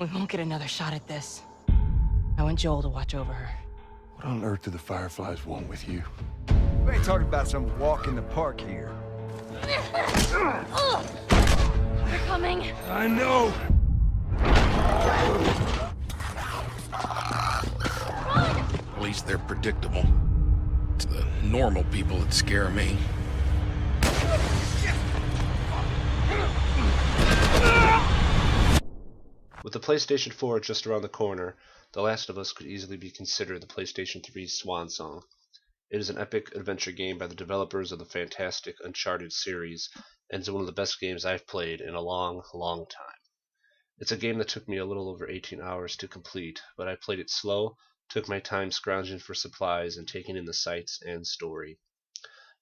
We won't get another shot at this. I want Joel to watch over her. What on earth do the Fireflies want with you? We ain't talking about some walk in the park here. They're coming. I know! At least they're predictable. It's the normal people that scare me. With the PlayStation 4 just around the corner, The Last of Us could easily be considered the PlayStation 3's swan song. It is an epic adventure game by the developers of the fantastic Uncharted series, and is one of the best games I've played in a long, long time. It's a game that took me a little over 18 hours to complete, but I played it slow, took my time scrounging for supplies and taking in the sights and story.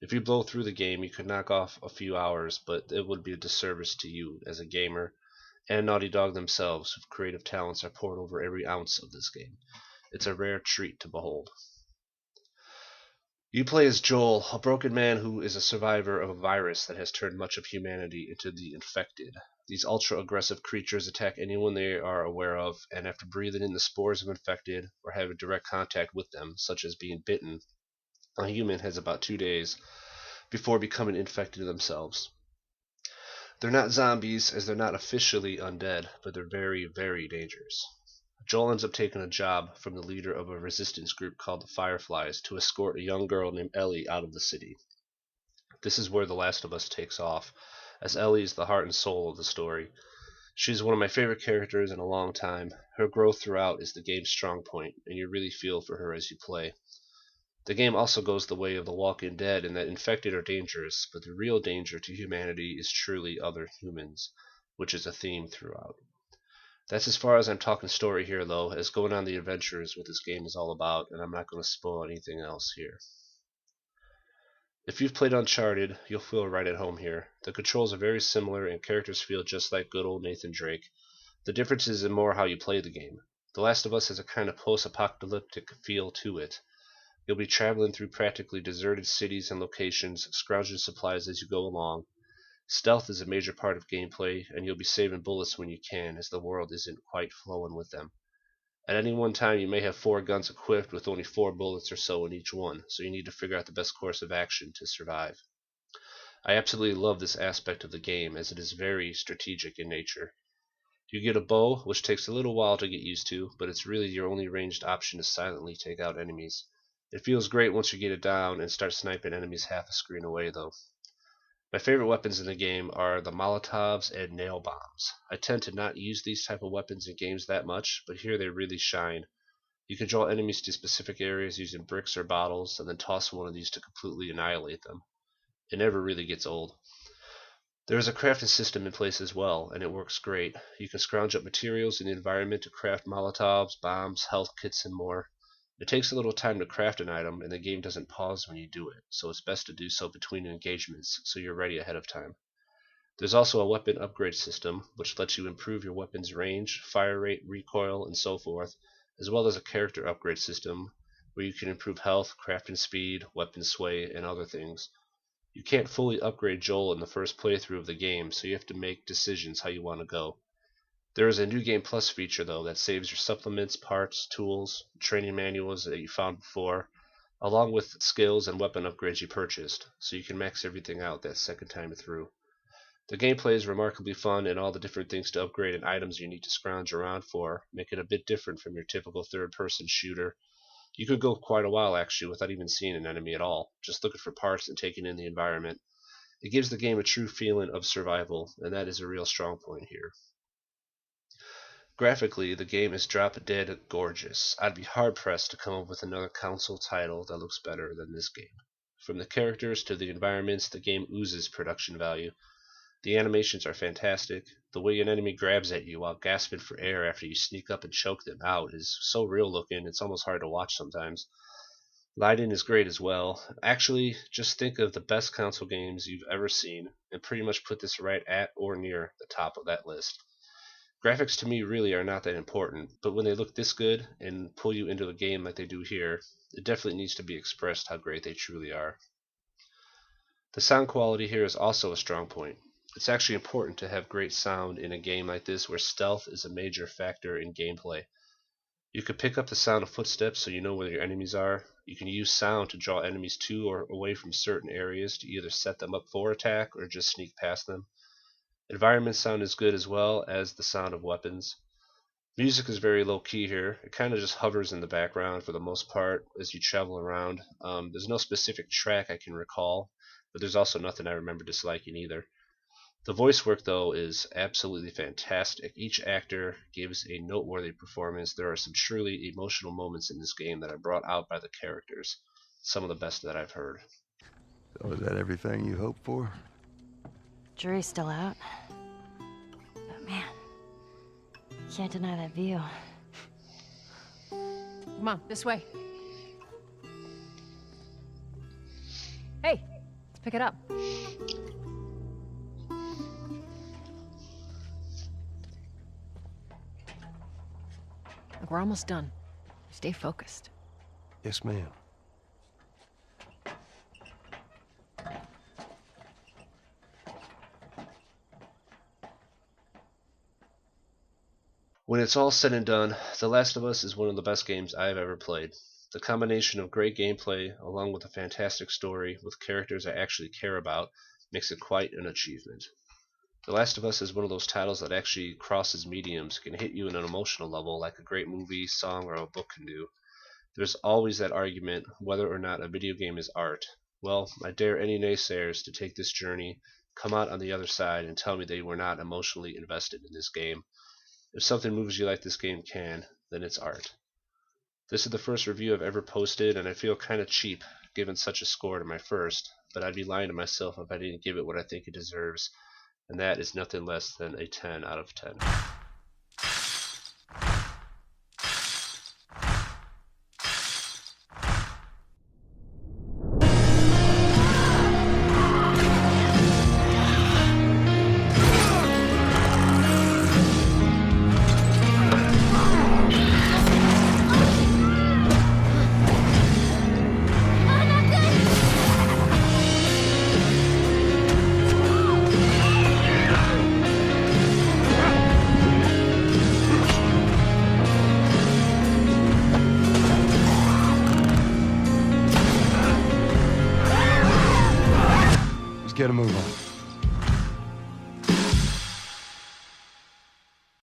If you blow through the game, you could knock off a few hours, but it would be a disservice to you as a gamer, and Naughty Dog themselves, whose creative talents are poured over every ounce of this game. It's a rare treat to behold. You play as Joel, a broken man who is a survivor of a virus that has turned much of humanity into the infected. These ultra-aggressive creatures attack anyone they are aware of, and after breathing in the spores of infected or having direct contact with them, such as being bitten, a human has about 2 days before becoming infected themselves. They're not zombies, as they're not officially undead, but they're very, very dangerous. Joel ends up taking a job from the leader of a resistance group called the Fireflies to escort a young girl named Ellie out of the city. This is where The Last of Us takes off, as Ellie is the heart and soul of the story. She's one of my favorite characters in a long time. Her growth throughout is the game's strong point, and you really feel for her as you play. The game also goes the way of The Walking Dead in that infected are dangerous, but the real danger to humanity is truly other humans, which is a theme throughout. That's as far as I'm talking story here, though, as going on the adventure is what this game is all about, and I'm not going to spoil anything else here. If you've played Uncharted, you'll feel right at home here. The controls are very similar, and characters feel just like good old Nathan Drake. The difference is in more how you play the game. The Last of Us has a kind of post-apocalyptic feel to it. You'll be traveling through practically deserted cities and locations, scrounging supplies as you go along. Stealth is a major part of gameplay, and you'll be saving bullets when you can, as the world isn't quite flowing with them. At any one time, you may have 4 guns equipped with only 4 bullets or so in each one, so you need to figure out the best course of action to survive. I absolutely love this aspect of the game, as it is very strategic in nature. You get a bow, which takes a little while to get used to, but it's really your only ranged option to silently take out enemies. It feels great once you get it down and start sniping enemies half a screen away, though. My favorite weapons in the game are the Molotovs and nail bombs. I tend to not use these type of weapons in games that much, but here they really shine. You can draw enemies to specific areas using bricks or bottles, and then toss one of these to completely annihilate them. It never really gets old. There is a crafting system in place as well, and it works great. You can scrounge up materials in the environment to craft Molotovs, bombs, health kits, and more. It takes a little time to craft an item, and the game doesn't pause when you do it, so it's best to do so between engagements so you're ready ahead of time. There's also a weapon upgrade system, which lets you improve your weapon's range, fire rate, recoil, and so forth, as well as a character upgrade system, where you can improve health, crafting speed, weapon sway, and other things. You can't fully upgrade Joel in the first playthrough of the game, so you have to make decisions how you want to go. There is a New Game Plus feature, though, that saves your supplements, parts, tools, training manuals that you found before, along with skills and weapon upgrades you purchased, so you can max everything out that second time through. The gameplay is remarkably fun, and all the different things to upgrade and items you need to scrounge around for make it a bit different from your typical third-person shooter. You could go quite a while, actually, without even seeing an enemy at all, just looking for parts and taking in the environment. It gives the game a true feeling of survival, and that is a real strong point here. Graphically, the game is drop-dead gorgeous. I'd be hard-pressed to come up with another console title that looks better than this game. From the characters to the environments, the game oozes production value. The animations are fantastic. The way an enemy grabs at you while gasping for air after you sneak up and choke them out is so real looking, it's almost hard to watch sometimes. Lighting is great as well. Actually, just think of the best console games you've ever seen, and pretty much put this right at or near the top of that list. Graphics to me really are not that important, but when they look this good and pull you into a game like they do here, it definitely needs to be expressed how great they truly are. The sound quality here is also a strong point. It's actually important to have great sound in a game like this where stealth is a major factor in gameplay. You could pick up the sound of footsteps so you know where your enemies are. You can use sound to draw enemies to or away from certain areas to either set them up for attack or just sneak past them. Environment sound is good as well as the sound of weapons. Music is very low key here. It kind of just hovers in the background for the most part as you travel around. There's no specific track I can recall, but there's also nothing I remember disliking either. The voice work, though, is absolutely fantastic. Each actor gives a noteworthy performance. There are some truly emotional moments in this game that are brought out by the characters. Some of the best that I've heard. So is that everything you hoped for? Jury's still out. But man, can't deny that view. Come on, this way. Hey, let's pick it up. Look, we're almost done. Stay focused. Yes, ma'am. When it's all said and done, The Last of Us is one of the best games I've ever played. The combination of great gameplay along with a fantastic story with characters I actually care about makes it quite an achievement. The Last of Us is one of those titles that actually crosses mediums, can hit you on an emotional level like a great movie, song, or a book can do. There's always that argument whether or not a video game is art. Well, I dare any naysayers to take this journey, come out on the other side, and tell me they were not emotionally invested in this game. If something moves you like this game can, then it's art. This is the first review I've ever posted, and I feel kind of cheap giving such a score to my first, but I'd be lying to myself if I didn't give it what I think it deserves, and that is nothing less than a 10 out of 10. Let's get a move on.